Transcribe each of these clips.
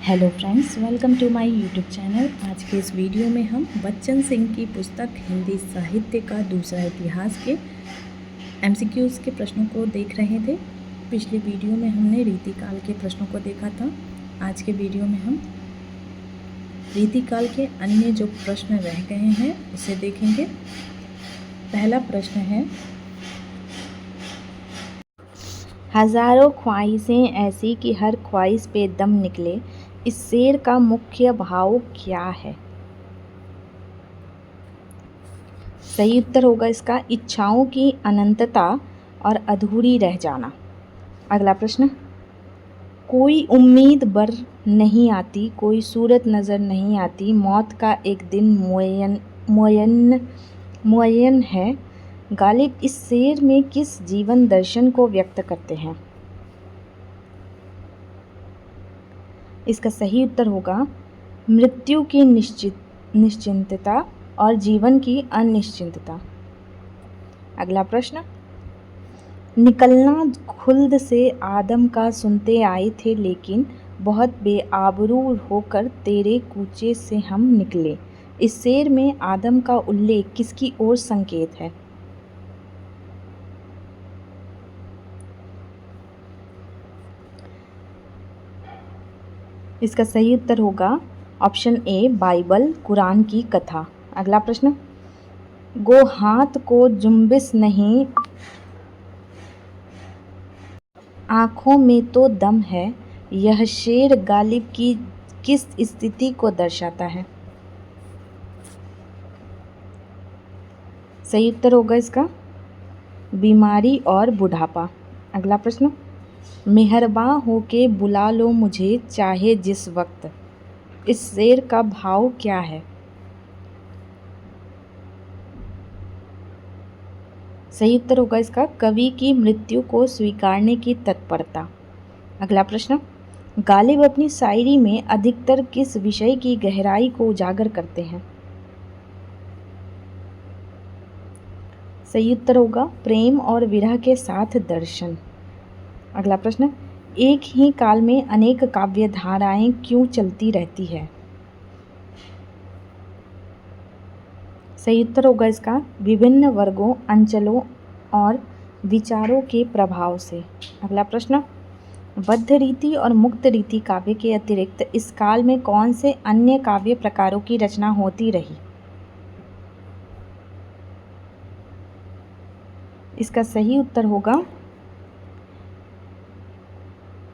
Hello friends, welcome to my YouTube channel. आज के इस वीडियो में हम बच्चन सिंह की पुस्तक हिंदी साहित्य का दूसरा इतिहास के एमसीक्यूज़ के प्रश्नों को देख रहे थे। पिछले वीडियो में हमने रीतिकाल के प्रश्नों को देखा था। आज के वीडियो में हम रीतिकाल के अन्य जो प्रश्न रह गए हैं उसे देखेंगे। पहला प्रश्न है, हज़ारों ख्वाहिशें ऐसी कि हर ख्वाहिश पे दम निकले, इस शेर का मुख्य भाव क्या है? सही उत्तर होगा इसका इच्छाओं की अनंतता और अधूरी रह जाना। अगला प्रश्न, कोई उम्मीद बर नहीं आती, कोई सूरत नज़र नहीं आती, मौत का एक दिन मुअय्यन है। गालिब इस शेर में किस जीवन दर्शन को व्यक्त करते हैं? इसका सही उत्तर होगा मृत्यु की निश्चिंतता और जीवन की अनिश्चितता। अगला प्रश्न, निकलना खुल्द से आदम का सुनते आए थे, लेकिन बहुत बेआबरू होकर तेरे कूचे से हम निकले। इस शेर में आदम का उल्लेख किसकी ओर संकेत है? इसका सही उत्तर होगा ऑप्शन ए, बाइबल कुरान की कथा। अगला प्रश्न, गो हाथ को जुम्बिश नहीं, आँखों में तो दम है, यह शेर गालिब की किस स्थिति को दर्शाता है? सही उत्तर होगा इसका बीमारी और बुढ़ापा। अगला प्रश्न, मेहरबान होके बुला लो मुझे चाहे जिस वक्त, इस शेर का भाव क्या है? सही उत्तर होगा इसका कवि की मृत्यु को स्वीकारने की तत्परता। अगला प्रश्न, गालिब अपनी शायरी में अधिकतर किस विषय की गहराई को उजागर करते हैं? सही उत्तर होगा प्रेम और विरह के साथ दर्शन। अगला प्रश्न, एक ही काल में अनेक काव्य धाराएं क्यों चलती रहती है? सही उत्तर होगा इसका विभिन्न वर्गों, अंचलों और विचारों के प्रभाव से। अगला प्रश्न, बद्ध रीति और मुक्त रीति काव्य के अतिरिक्त इस काल में कौन से अन्य काव्य प्रकारों की रचना होती रही? इसका सही उत्तर होगा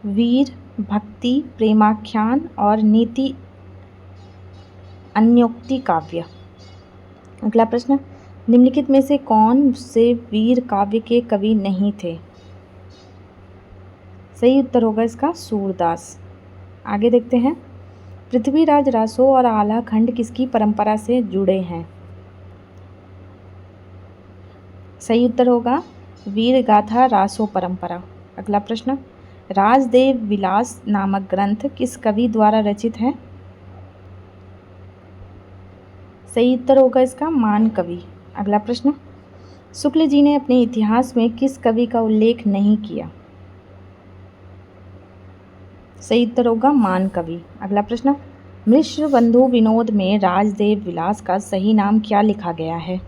वीर, भक्ति, प्रेमाख्यान और नीति अन्योक्ति काव्य। अगला प्रश्न, निम्नलिखित में से कौन से वीर काव्य के कवि नहीं थे? सही उत्तर होगा इसका सूरदास। आगे देखते हैं, पृथ्वीराज रासो और आला खंड किसकी परंपरा से जुड़े हैं? सही उत्तर होगा वीर गाथा रासो परंपरा। अगला प्रश्न, राजदेव विलास नामक ग्रंथ किस कवि द्वारा रचित है? सही उत्तर होगा इसका मान कवि। अगला प्रश्न, शुक्ल जी ने अपने इतिहास में किस कवि का उल्लेख नहीं किया? सही उत्तर होगा मान कवि। अगला प्रश्न, मिश्र बंधु विनोद में राजदेव विलास का सही नाम क्या लिखा गया है?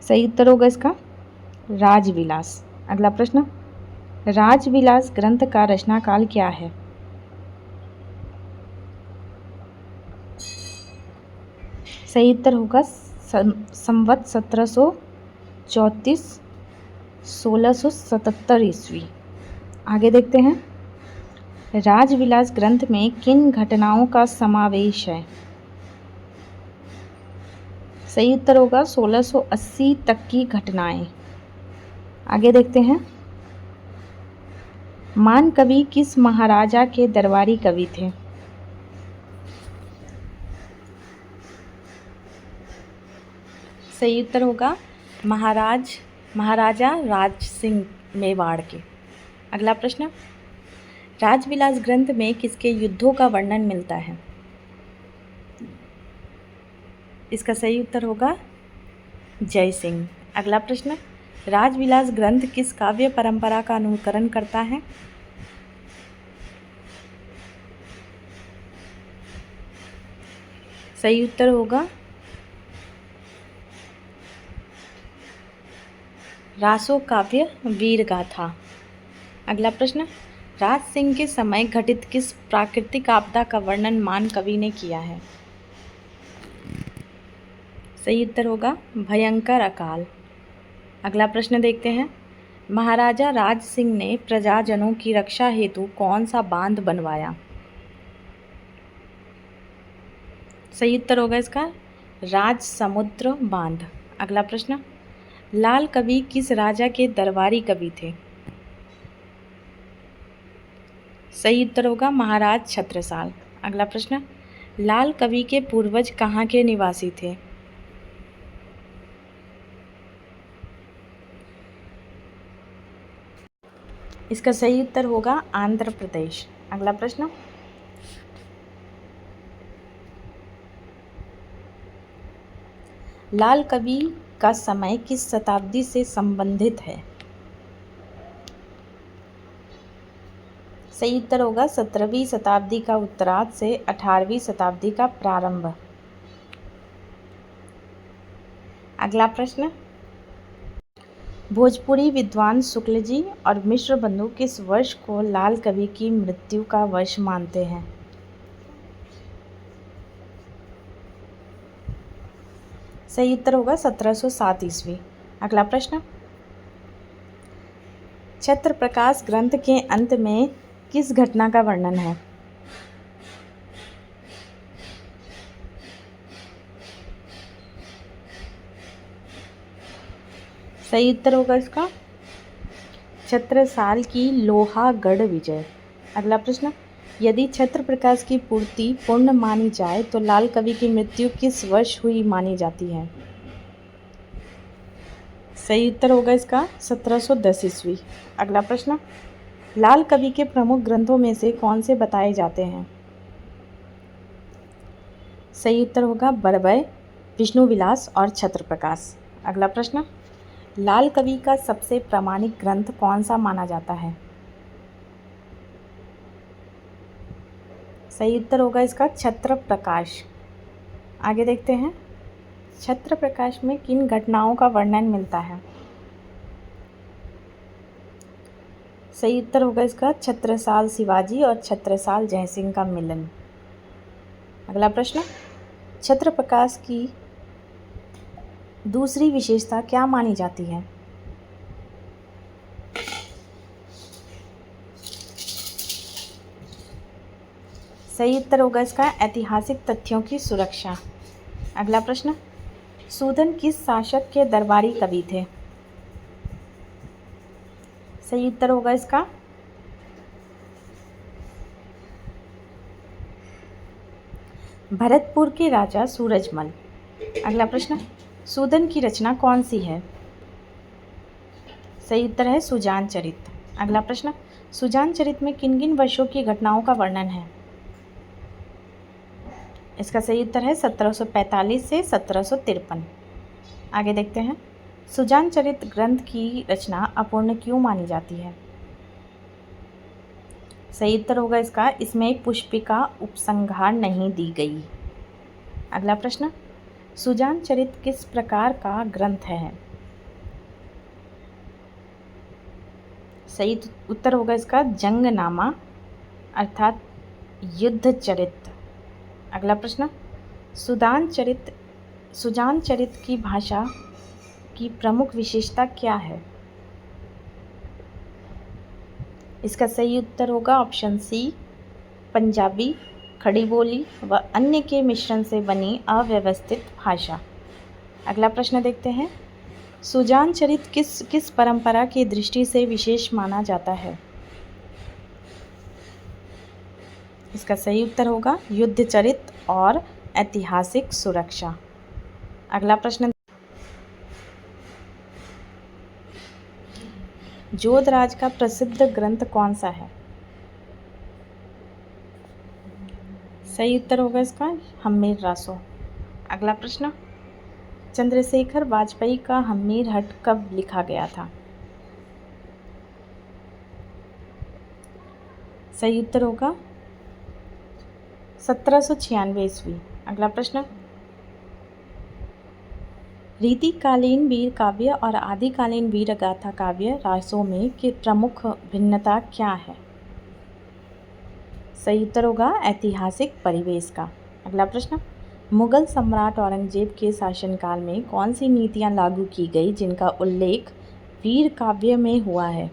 सही उत्तर होगा इसका राजविलास। अगला प्रश्न, राजविलास ग्रंथ का रचना काल क्या है? सही उत्तर होगा संवत 1734 1677 ईस्वी। आगे देखते हैं, राजविलास ग्रंथ में किन घटनाओं का समावेश है? सही उत्तर होगा 1680 तक की घटनाएं। आगे देखते हैं, मान कवि किस महाराजा के दरबारी कवि थे? सही उत्तर होगा महाराजा राज सिंह मेवाड़ के। अगला प्रश्न, राजविलास ग्रंथ में किसके युद्धों का वर्णन मिलता है? इसका सही उत्तर होगा जय सिंह। अगला प्रश्न, राजविलास ग्रंथ किस काव्य परंपरा का अनुकरण करता है? सही उत्तर होगा रासो काव्य वीर गाथा। अगला प्रश्न, राज सिंह के समय घटित किस प्राकृतिक आपदा का वर्णन मान कवि ने किया है? सही उत्तर होगा भयंकर अकाल। अगला प्रश्न देखते हैं, महाराजा राज सिंह ने प्रजाजनों की रक्षा हेतु कौन सा बांध बनवाया? सही उत्तर होगा इसका राज समुद्र बांध। अगला प्रश्न, लाल कवि किस राजा के दरबारी कवि थे? सही उत्तर होगा महाराज छत्रसाल। अगला प्रश्न, लाल कवि के पूर्वज कहाँ के निवासी थे? इसका सही उत्तर होगा आंध्र प्रदेश। अगला प्रश्न, लाल कवि का समय किस शताब्दी से संबंधित है? सही उत्तर होगा 17वीं शताब्दी का उत्तरार्ध से 18वीं शताब्दी का प्रारंभ। अगला प्रश्न, भोजपुरी विद्वान शुक्ल जी और मिश्र बंधु किस वर्ष को लाल कवि की मृत्यु का वर्ष मानते हैं? सही उत्तर होगा 1707 ईस्वी। अगला प्रश्न, छत्र प्रकाश ग्रंथ के अंत में किस घटना का वर्णन है? सही उत्तर होगा इसका छत्रसाल की लोहागढ़ विजय। अगला प्रश्न, यदि छत्र प्रकाश की पूर्ति पूर्ण मानी जाए तो लाल कवि की मृत्यु किस वर्ष हुई मानी जाती है? सही उत्तर होगा इसका 1710 ईस्वी। अगला प्रश्न, लाल कवि के प्रमुख ग्रंथों में से कौन से बताए जाते हैं? सही उत्तर होगा बरबय, विष्णु विलास और छत्र प्रकाश। अगला प्रश्न, लाल कवि का सबसे प्रामाणिक ग्रंथ कौन सा माना जाता है? सही उत्तर होगा इसका छत्र प्रकाश। आगे देखते हैं, छत्र प्रकाश में किन घटनाओं का वर्णन मिलता है? सही उत्तर होगा इसका छत्रसाल शिवाजी और छत्रसाल जयसिंह का मिलन। अगला प्रश्न, छत्र प्रकाश की दूसरी विशेषता क्या मानी जाती है? सही उत्तर होगा इसका ऐतिहासिक तथ्यों की सुरक्षा। अगला प्रश्न, सूदन किस शासक के दरबारी कवि थे? सही उत्तर होगा इसका भरतपुर के राजा सूरजमल। अगला प्रश्न, सूदन की रचना कौन सी है? सही उत्तर है सुजान चरित। अगला प्रश्न, सुजान चरित में किन किन वर्षों की घटनाओं का वर्णन है? इसका सही उत्तर है 1745 से 1753। आगे देखते हैं, सुजान चरित ग्रंथ की रचना अपूर्ण क्यों मानी जाती है? सही उत्तर होगा इसका इसमें पुष्पिका उपसंहार नहीं दी गई। अगला प्रश्न, सुजान चरित किस प्रकार का ग्रंथ है? सही उत्तर होगा इसका जंगनामा अर्थात युद्ध चरित। अगला प्रश्न, सुजान चरित की भाषा की प्रमुख विशेषता क्या है? इसका सही उत्तर होगा ऑप्शन सी, पंजाबी, खड़ी बोली व अन्य के मिश्रण से बनी अव्यवस्थित भाषा। अगला प्रश्न देखते हैं, सुजान चरित किस परंपरा की दृष्टि से विशेष माना जाता है? इसका सही उत्तर होगा युद्ध चरित और ऐतिहासिक सुरक्षा। अगला प्रश्न, जोधराज का प्रसिद्ध ग्रंथ कौन सा है? सही उत्तर होगा इसका हम्मीर रासो। अगला प्रश्न, चंद्रशेखर वाजपेयी का हम्मीर हट कब लिखा गया था? सही उत्तर होगा 1796 ईस्वी। अगला प्रश्न, रीतिकालीन वीर काव्य और आदिकालीन वीर गाथा काव्य रासों में की प्रमुख भिन्नता क्या है? सही उत्तर होगा ऐतिहासिक परिवेश का। अगला प्रश्न, मुगल सम्राट औरंगजेब के शासनकाल में कौन सी नीतियां लागू की गई जिनका उल्लेख वीर काव्य में हुआ है?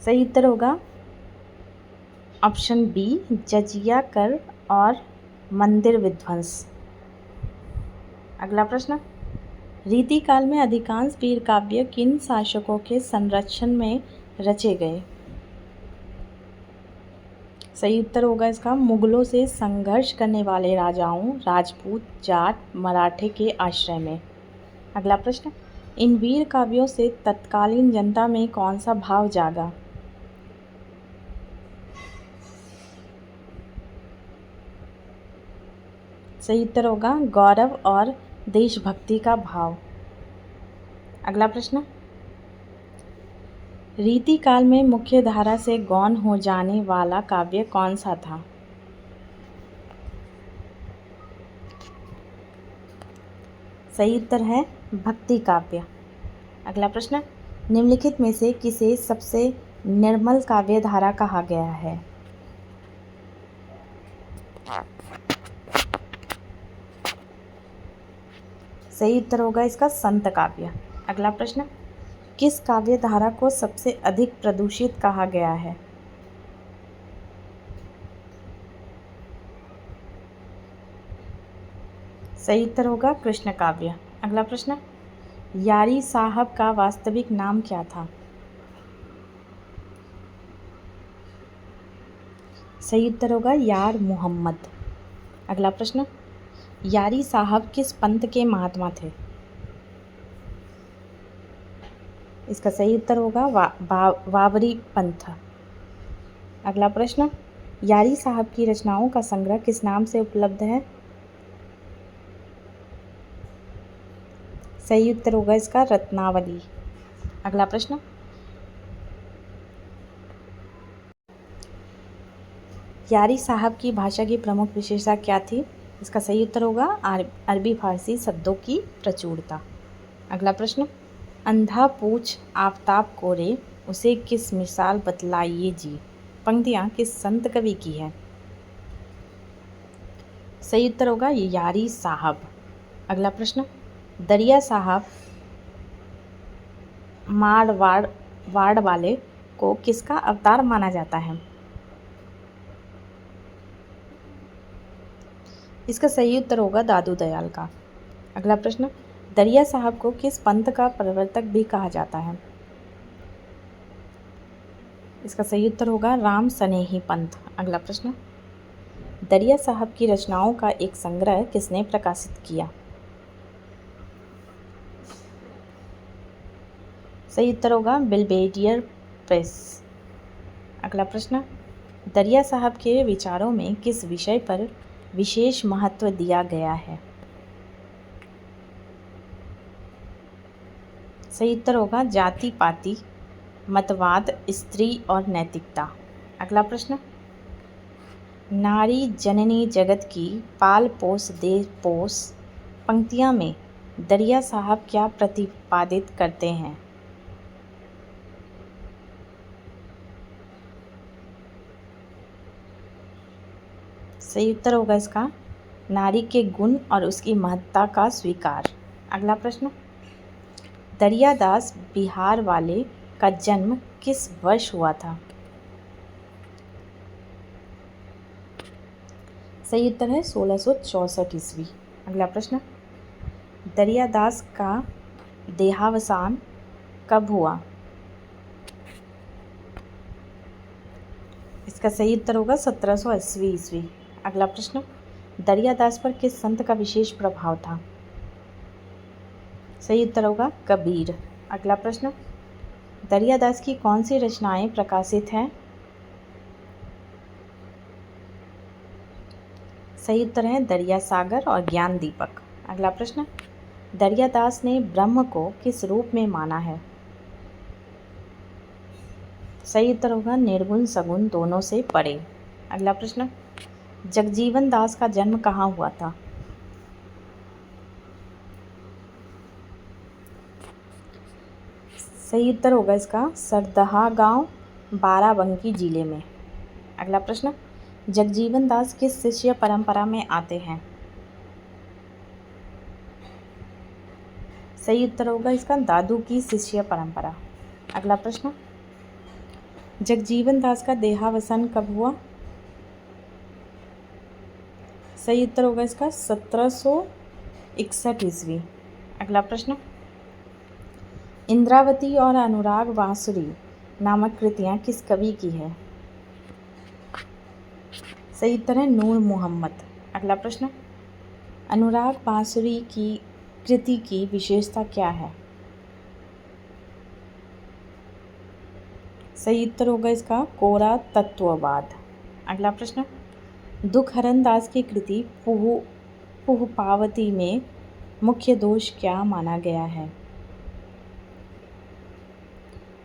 सही उत्तर होगा ऑप्शन बी, जजिया कर और मंदिर विध्वंस। अगला प्रश्न, रीतिकाल में अधिकांश वीर काव्य किन शासकों के संरक्षण में रचे गए? सही उत्तर होगा इसका मुगलों से संघर्ष करने वाले राजाओं, राजपूत, जाट, मराठे के आश्रय में। अगला प्रश्न, इन वीर काव्यों से तत्कालीन जनता में कौन सा भाव जागा? सही उत्तर होगा गौरव और देशभक्ति का भाव। अगला प्रश्न, रीतिकाल में मुख्य धारा से गौण हो जाने वाला काव्य कौन सा था? सही उत्तर है भक्ति काव्य। अगला प्रश्न, निम्नलिखित में से किसे सबसे निर्मल काव्य धारा कहा गया है? सही उत्तर होगा इसका संत काव्य। अगला प्रश्न, किस काव्य धारा को सबसे अधिक प्रदूषित कहा गया है? सही उत्तर होगा कृष्ण काव्य। अगला प्रश्न, यारी साहब का वास्तविक नाम क्या था? सही उत्तर होगा यार मोहम्मद। अगला प्रश्न, यारी साहब किस पंथ के महात्मा थे? इसका सही उत्तर होगा बाबरी पंथ। अगला प्रश्न, यारी साहब की रचनाओं का संग्रह किस नाम से उपलब्ध है? सही उत्तर होगा इसका रत्नावली। अगला प्रश्न, यारी साहब की भाषा की प्रमुख विशेषता क्या थी? इसका सही उत्तर होगा अरबी फारसी शब्दों की प्रचुरता। अगला प्रश्न, अंधा पूछ आफताब कोरे उसे किस मिसाल बतलाइए जी, पंक्तियाँ किस संत कवि की है? सही उत्तर होगा यारी साहब। अगला प्रश्न, दरिया साहब मारवाड़ वाले को किसका अवतार माना जाता है? इसका सही उत्तर होगा दादू दयाल का। अगला प्रश्न, दरिया साहब को किस पंथ का प्रवर्तक भी कहा जाता है? इसका सही उत्तर होगा राम सनेही पंथ। अगला प्रश्न, दरिया साहब की रचनाओं का एक संग्रह किसने प्रकाशित किया? सही उत्तर होगा बेल्वेडियर प्रेस। अगला प्रश्न, दरिया साहब के विचारों में किस विषय पर विशेष महत्व दिया गया है? सही उत्तर होगा जाति पाति, मतवाद, स्त्री और नैतिकता। अगला प्रश्न, नारी जननी जगत की पाल पोस दे पोस पंक्तियाँ में दरिया साहब क्या प्रतिपादित करते हैं? सही उत्तर होगा इसका नारी के गुण और उसकी महत्ता का स्वीकार। अगला प्रश्न, दरियादास बिहार वाले का जन्म किस वर्ष हुआ था? सही उत्तर है 1664 ईस्वी। अगला प्रश्न, दरियादास का देहावसान कब हुआ? इसका सही उत्तर होगा 1780 ईस्वी। अगला प्रश्न, दरियादास पर किस संत का विशेष प्रभाव था? सही उत्तर होगा कबीर। अगला प्रश्न, दरियादास की कौन सी रचनाएं प्रकाशित हैं? सही उत्तर है दरिया सागर और ज्ञान दीपक। अगला प्रश्न, दरियादास ने ब्रह्म को किस रूप में माना है? सही उत्तर होगा निर्गुण सगुण दोनों से परे। अगला प्रश्न, जगजीवन दास का जन्म कहाँ हुआ था? सही उत्तर होगा इसका सरदहा गांव, बाराबंकी जिले में। अगला प्रश्न, जगजीवन दास किस शिष्य परंपरा में आते हैं? सही उत्तर होगा इसका दादू की शिष्य परंपरा। अगला प्रश्न, जगजीवन दास का देहावसान कब हुआ? सही उत्तर होगा इसका 1761 ईस्वी। अगला प्रश्न, इंद्रावती और अनुराग बांसुरी नामक कृतियाँ किस कवि की है? सही उत्तर है नूर मोहम्मद। अगला प्रश्न, अनुराग बांसुरी की कृति की विशेषता क्या है? सही उत्तर होगा इसका कोरा तत्ववाद। अगला प्रश्न, दुखहरण दास की कृति पुष्पावती में मुख्य दोष क्या माना गया है?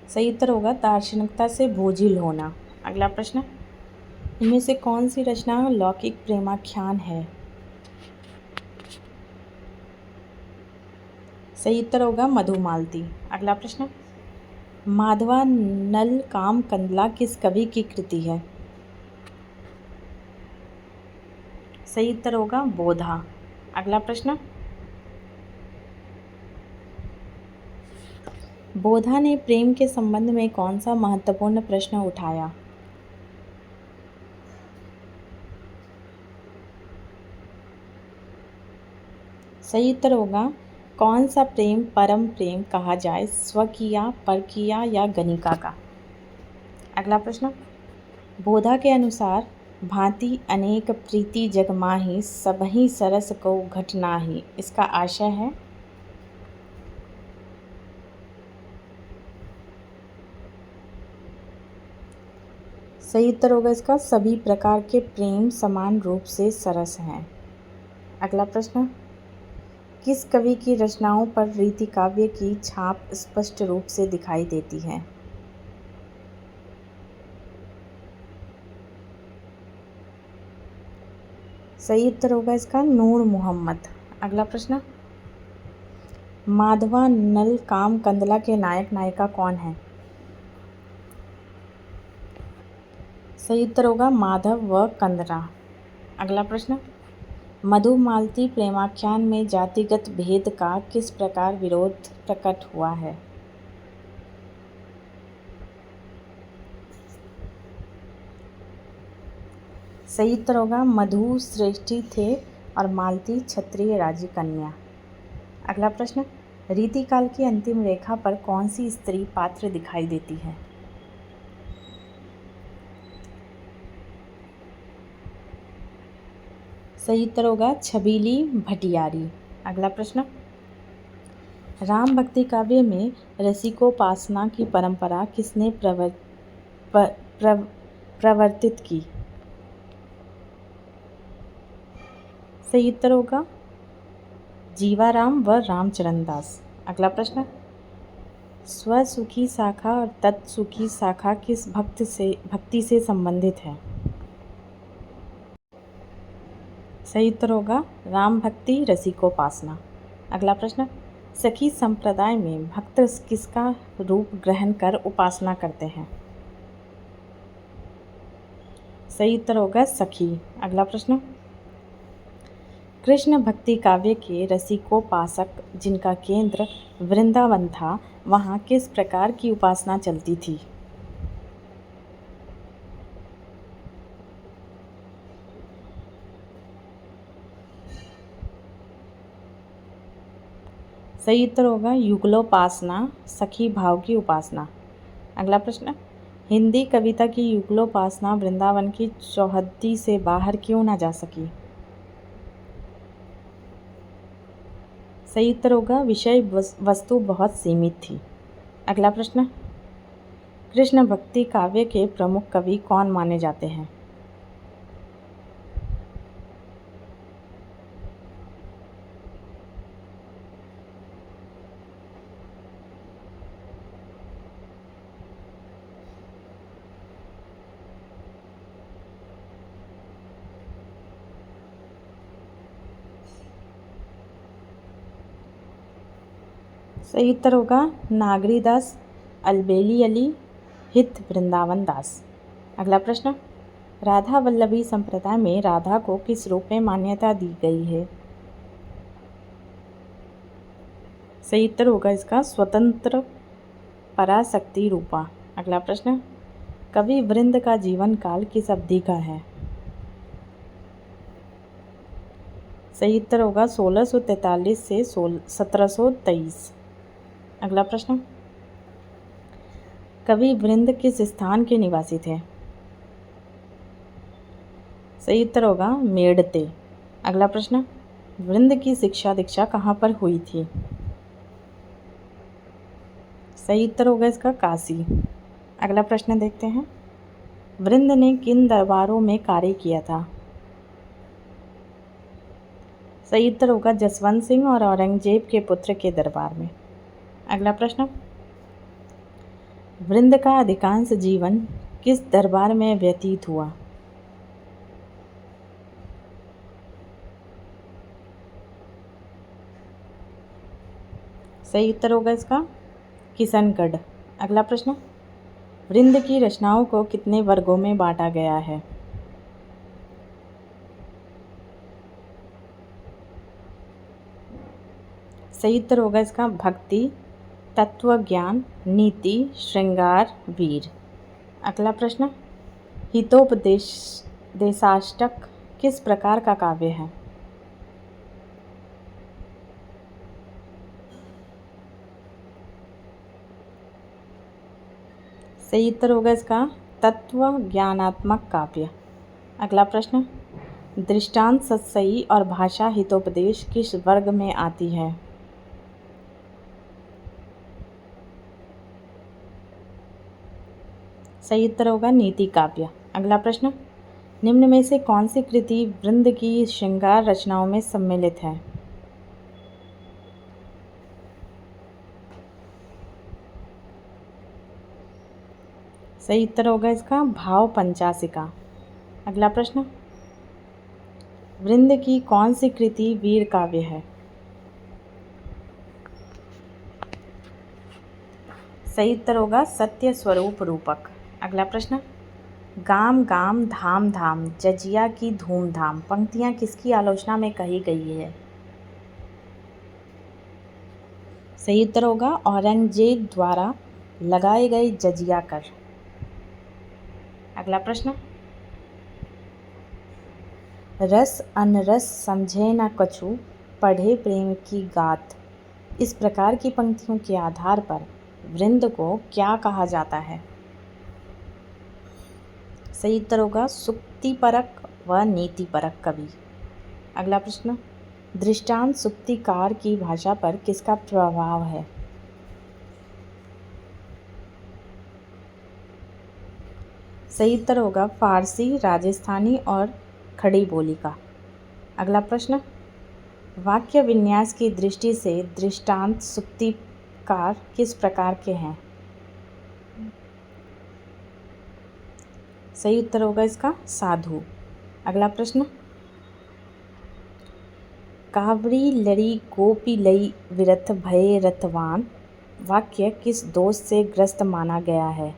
सही उत्तर होगा दार्शनिकता से बोझिल होना। अगला प्रश्न, इनमें से कौन सी रचना लौकिक प्रेमाख्यान है? सही उत्तर होगा मधुमालती। अगला प्रश्न, माधवा नल काम कंदला किस कवि की कृति है? सही उत्तर होगा बोधा। अगला प्रश्न, बोधा ने प्रेम के संबंध में कौन सा महत्वपूर्ण प्रश्न उठाया? सही उत्तर होगा कौन सा प्रेम परम प्रेम कहा जाए, स्वकीया, परकीया या गणिका का? अगला प्रश्न, बोधा के अनुसार भांति अनेक प्रीति जग माही, सबहि सरस को घटनाही, इसका आशय है? सही उत्तर होगा इसका सभी प्रकार के प्रेम समान रूप से सरस हैं। अगला प्रश्न, किस कवि की रचनाओं पर रीति काव्य की छाप स्पष्ट रूप से दिखाई देती है? सही उत्तर होगा इसका नूर मोहम्मद। अगला प्रश्न, माधवा नल काम कंदला के नायक नायिका कौन है? सही उत्तर होगा माधव व कंदरा। अगला प्रश्न, मधुमालती प्रेमाख्यान में जातिगत भेद का किस प्रकार विरोध प्रकट हुआ है? सही उत्तर होगा मधु श्रेष्ठी थे और मालती क्षत्रिय राजी कन्या। अगला प्रश्न, रीतिकाल की अंतिम रेखा पर कौन सी स्त्री पात्र दिखाई देती है? सही उत्तर होगा छबीली भटियारी। अगला प्रश्न, राम भक्ति काव्य में रसिकोपासना की परंपरा किसने प्रवर्तित की? सही उत्तर होगा जीवाराम व रामचरण दास। अगला प्रश्न, स्वसुखी शाखा और तत्सुखी शाखा किस भक्ति से संबंधित है? सही उत्तर होगा राम भक्ति रसिकोपासना। अगला प्रश्न, सखी संप्रदाय में भक्त किसका रूप ग्रहण कर उपासना करते हैं? सही उत्तर होगा सखी। अगला प्रश्न, कृष्ण भक्ति काव्य के रसिकोपासक जिनका केंद्र वृंदावन था, वहाँ किस प्रकार की उपासना चलती थी? सही उत्तर होगा युगलोपासना, सखी भाव की उपासना। अगला प्रश्न, हिंदी कविता की युगलोपासना वृंदावन की चौहद्दी से बाहर क्यों ना जा सकी? सही उत्तर होगा विषय वस्तु बहुत सीमित थी। अगला प्रश्न, कृष्ण भक्ति काव्य के प्रमुख कवि कौन माने जाते हैं? सही उत्तर होगा नागरी दास अलबेली अली हित वृंदावन दास। अगला प्रश्न, राधा वल्लभी संप्रदाय में राधा को किस रूप में मान्यता दी गई है? सही उत्तर होगा इसका स्वतंत्र पराशक्ति रूपा। अगला प्रश्न, कवि वृंद का जीवन काल किस अवधि का है? सही उत्तर होगा 1643 से 1723। अगला प्रश्न, कवि वृंद किस स्थान के निवासी थे? सही उत्तर होगा मेड़ते। अगला प्रश्न, वृंद की शिक्षा दीक्षा कहाँ पर हुई थी? सही उत्तर होगा इसका काशी। अगला प्रश्न देखते हैं, वृंद ने किन दरबारों में कार्य किया था? सही उत्तर होगा जसवंत सिंह और औरंगजेब के पुत्र के दरबार में। अगला प्रश्न, वृंद का अधिकांश जीवन किस दरबार में व्यतीत हुआ? सही उत्तर होगा इसका किशनगढ़। अगला प्रश्न, वृंद की रचनाओं को कितने वर्गों में बांटा गया है? सही उत्तर होगा इसका भक्ति, तत्व ज्ञान, नीति, श्रृंगार, वीर। अगला प्रश्न, हितोपदेश देशाष्टक किस प्रकार का काव्य है? सही उत्तर होगा इसका तत्व ज्ञानात्मक काव्य। अगला प्रश्न, दृष्टांत सत्सई और भाषा हितोपदेश किस वर्ग में आती है? सही उत्तर होगा नीति काव्य। अगला प्रश्न, निम्न में से कौन सी कृति वृंद की श्रृंगार रचनाओं में सम्मिलित है? सही उत्तर होगा इसका भाव पंचासिका। अगला प्रश्न, वृंद की कौन सी कृति वीर काव्य है? सही उत्तर होगा सत्य स्वरूप रूपक। अगला प्रश्न, गाम गाम धाम धाम जजिया की धूमधाम पंक्तियां किसकी आलोचना में कही गई है? सही उत्तर होगा औरंगजेब द्वारा लगाए गए जजिया कर। अगला प्रश्न, रस अनरस समझे न कछु पढ़े प्रेम की गाथ, इस प्रकार की पंक्तियों के आधार पर वृंद को क्या कहा जाता है? सही उत्तर होगा सुक्तिपरक व नीतिपरक कवि। अगला प्रश्न, दृष्टांत सुक्तिकार की भाषा पर किसका प्रभाव है? सही उत्तर होगा फारसी, राजस्थानी और खड़ी बोली का। अगला प्रश्न, वाक्य विन्यास की दृष्टि से दृष्टांत सुक्तिकार किस प्रकार के हैं? सही उत्तर होगा इसका साधु। अगला प्रश्न, कावड़ी लड़ी गोपी लई विरथ भय रथवान वाक्य किस दोष से ग्रस्त माना गया है?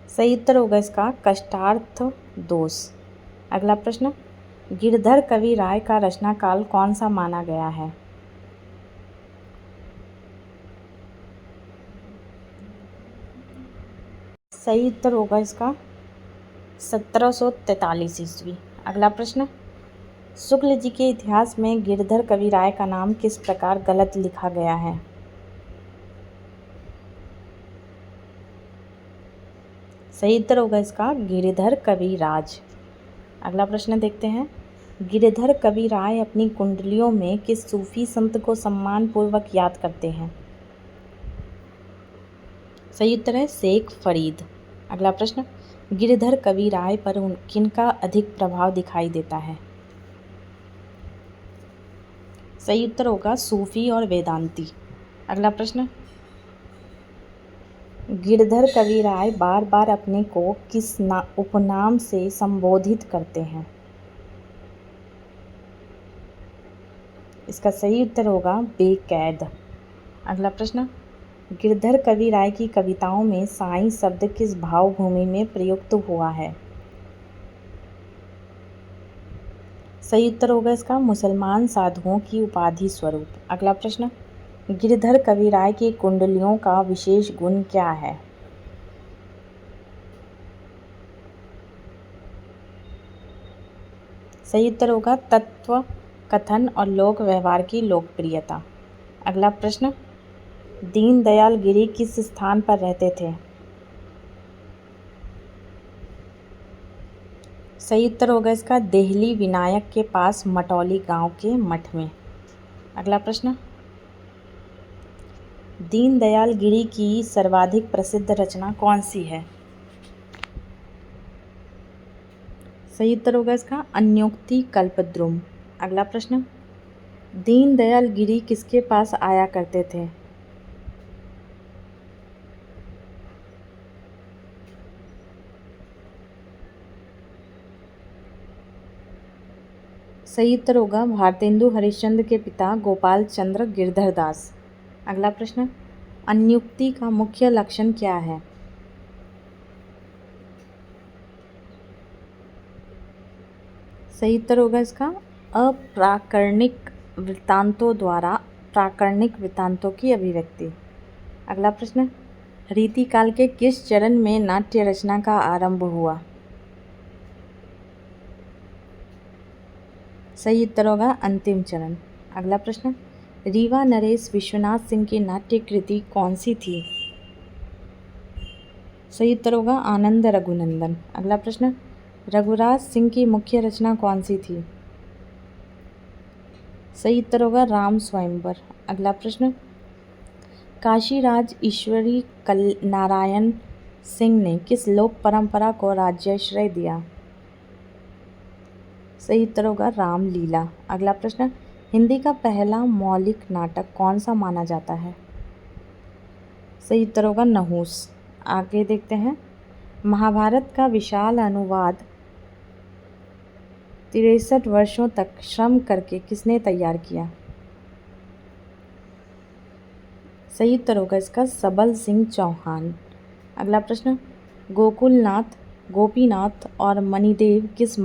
सही उत्तर होगा इसका कष्टार्थ दोष। अगला प्रश्न, गिरधर कवि राय का रचना काल कौन सा माना गया है? सही उत्तर होगा इसका 1743 ईस्वी। अगला प्रश्न, शुक्ल जी के इतिहास में गिरधर कवि राय का नाम किस प्रकार गलत लिखा गया है? सही उत्तर होगा इसका गिरिधर कवि राज। अगला प्रश्न देखते हैं, गिरिधर कवि राय अपनी कुंडलियों में किस सूफी संत को सम्मानपूर्वक याद करते हैं? सही उत्तर है शेख फरीद। अगला प्रश्न, गिरिधर कवि राय पर किनका अधिक प्रभाव दिखाई देता है? सही उत्तर होगा सूफी और वेदांती। अगला प्रश्न, गिरधर कविराय बार बार अपने को किस उपनाम से संबोधित करते हैं? इसका सही उत्तर होगा बेकैद। अगला प्रश्न, गिरधर कविराय की कविताओं में साईं शब्द किस भावभूमि में प्रयुक्त हुआ है? सही उत्तर होगा इसका मुसलमान साधुओं की उपाधि स्वरूप। अगला प्रश्न, गिरधर कविराय की कुंडलियों का विशेष गुण क्या है? सही उत्तर होगा तत्व कथन और लोक व्यवहार की लोकप्रियता। अगला प्रश्न, दीनदयाल गिरी किस स्थान पर रहते थे? सही उत्तर होगा इसका देहली विनायक के पास मटौली गांव के मठ में। अगला प्रश्न, दीनदयाल गिरी की सर्वाधिक प्रसिद्ध रचना कौन सी है? सही उत्तर होगा इसका अन्योक्ति कल्पद्रुम। अगला प्रश्न, दीनदयाल गिरी किसके पास आया करते थे? सही उत्तर होगा भारतेंदु हरिश्चंद्र के पिता गोपाल चंद्र गिरधरदास। अगला प्रश्न, अन्युक्ति का मुख्य लक्षण क्या है? सही उत्तर होगा इसका अप्राकरणिक वृत्तांतों द्वारा प्राकरणिक वृत्तांतों की अभिव्यक्ति। अगला प्रश्न, रीतिकाल के किस चरण में नाट्य रचना का आरंभ हुआ? सही उत्तर होगा अंतिम चरण। अगला प्रश्न, रीवा नरेश विश्वनाथ सिंह की नाट्य कृति कौन सी थी? सही उत्तर होगा आनंद रघुनंदन। अगला प्रश्न, रघुराज सिंह की मुख्य रचना कौन सी थी? सही उत्तर होगा राम स्वयंवर। अगला प्रश्न, काशीराज ईश्वरी नारायण सिंह ने किस लोक परंपरा को राज्याश्रय दिया? सही उत्तर होगा रामलीला। अगला प्रश्न, हिंदी का पहला मौलिक नाटक कौन सा माना जाता है? सही उत्तर होगा नहुस। आगे देखते हैं, महाभारत का विशाल अनुवाद 63 वर्षों तक श्रम करके किसने तैयार किया? सही उत्तर होगा इसका सबल सिंह चौहान। अगला प्रश्न, गोकुलनाथ, गोपीनाथ और मणिदेव किस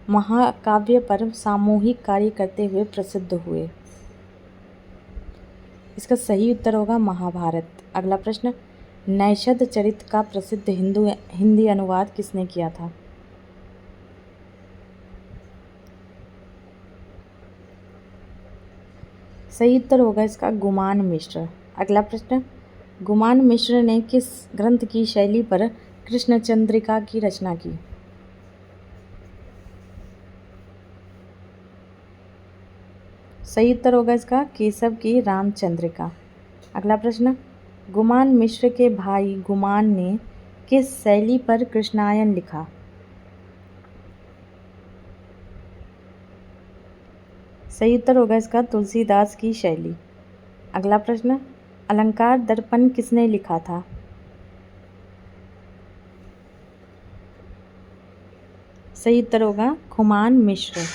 महाकाव्य पर सामूहिक कार्य करते हुए प्रसिद्ध हुए? इसका सही उत्तर होगा महाभारत। अगला प्रश्न, नैषध चरित का प्रसिद्ध हिंदी अनुवाद किसने किया था? सही उत्तर होगा इसका गुमान मिश्र। अगला प्रश्न, गुमान मिश्र ने किस ग्रंथ की शैली पर कृष्ण चंद्रिका की रचना की? सही उत्तर होगा इसका केशव की रामचंद्रिका। अगला प्रश्न, गुमान मिश्र के भाई गुमान ने किस शैली पर कृष्णायन लिखा? सही उत्तर होगा इसका तुलसीदास की शैली। अगला प्रश्न, अलंकार दर्पण किसने लिखा था? सही उत्तर होगा गुमान मिश्र।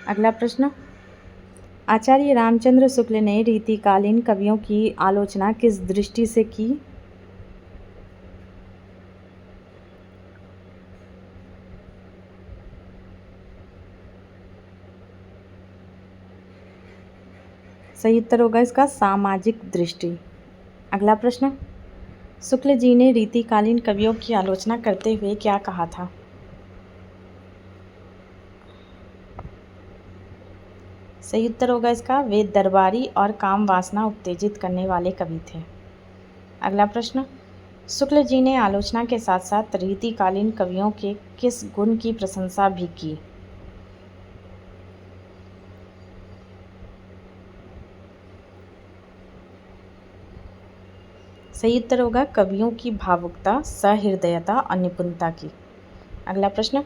अगला प्रश्न, आचार्य रामचंद्र शुक्ल ने रीतिकालीन कवियों की आलोचना किस दृष्टि से की? सही उत्तर होगा इसका सामाजिक दृष्टि। अगला प्रश्न, शुक्ल जी ने रीतिकालीन कवियों की आलोचना करते हुए क्या कहा था? सही उत्तर होगा इसका वे दरबारी और काम वासना उत्तेजित करने वाले कवि थे। अगला प्रश्न, शुक्ल जी ने आलोचना के साथ साथ रीतिकालीन कवियों के किस गुण की प्रशंसा भी की? सही उत्तर होगा कवियों की भावुकता, सहृदयता और निपुणता की। अगला प्रश्न,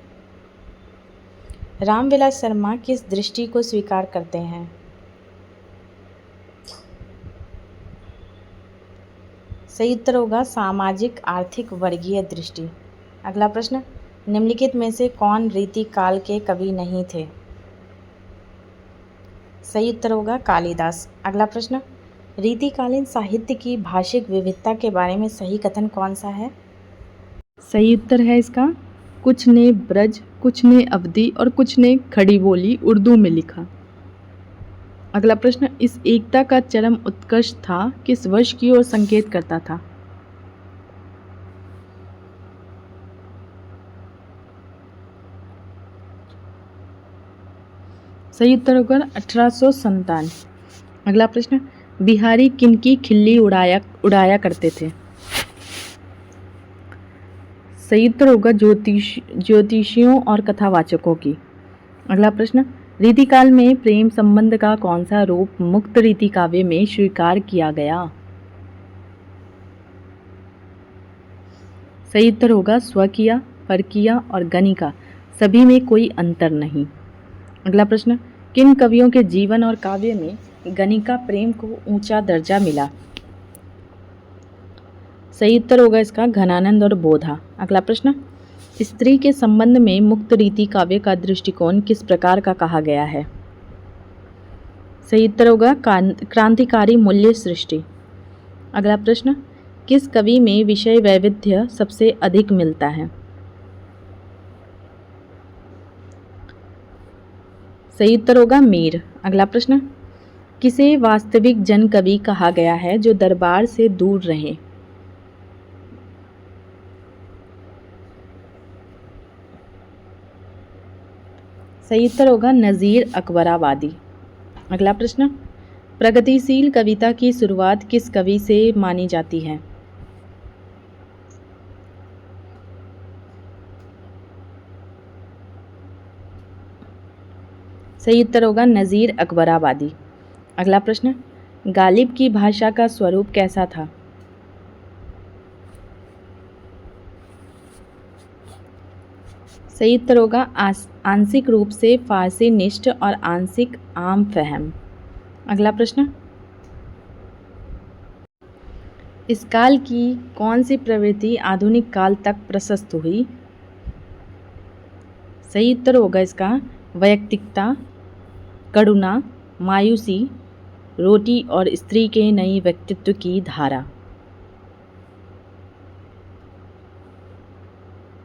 रामविलास शर्मा किस दृष्टि को स्वीकार करते हैं? सही उत्तर होगा सामाजिक आर्थिक वर्गीय दृष्टि। अगला प्रश्न, निम्नलिखित में से कौन रीतिकाल के कवि नहीं थे? सही उत्तर होगा कालिदास। अगला प्रश्न, रीतिकालीन साहित्य की भाषिक विविधता के बारे में सही कथन कौन सा है? सही उत्तर है इसका, कुछ ने ब्रज, कुछ ने अवधी और कुछ ने खड़ी बोली उर्दू में लिखा। अगला प्रश्न, इस एकता का चरम उत्कर्ष था किस वर्ष की ओर संकेत करता था? सही उत्तर होगा 1857। अगला प्रश्न, बिहारी किनकी खिल्ली उड़ाया करते थे? सही उत्तर होगा ज्योतिषियों और कथावाचकों की। अगला प्रश्न, रीतिकाल में प्रेम संबंध का कौन सा रूप मुक्त रीति काव्य में स्वीकार किया गया? सही उत्तर होगा स्वकीय, परकीय और गणिका, सभी में कोई अंतर नहीं। अगला प्रश्न, किन कवियों के जीवन और काव्य में गणिका प्रेम को ऊंचा दर्जा मिला? सही उत्तर होगा इसका घनानंद और बोधा। अगला प्रश्न, स्त्री के संबंध में मुक्त रीति काव्य का दृष्टिकोण किस प्रकार का कहा गया है? सही उत्तर होगा क्रांतिकारी मूल्य सृष्टि। अगला प्रश्न, किस कवि में विषय वैविध्य सबसे अधिक मिलता है? सही उत्तर होगा मीर। अगला प्रश्न, किसे वास्तविक जन कवि कहा गया है जो दरबार से दूर रहे? सही उत्तर होगा नज़ीर अकबराबादी। अगला प्रश्न, प्रगतिशील कविता की शुरुआत किस कवि से मानी जाती है? सही उत्तर होगा नज़ीर अकबराबादी। अगला प्रश्न, गालिब की भाषा का स्वरूप कैसा था? सही उत्तर होगा आंशिक रूप से फारसी निष्ठ और आंशिक आम फहम। अगला प्रश्न, इस काल की कौन सी प्रवृत्ति आधुनिक काल तक प्रशस्त हुई? सही उत्तर होगा इसका वैयक्तिकता, करुणा, मायूसी, रोटी और स्त्री के नई व्यक्तित्व की धारा।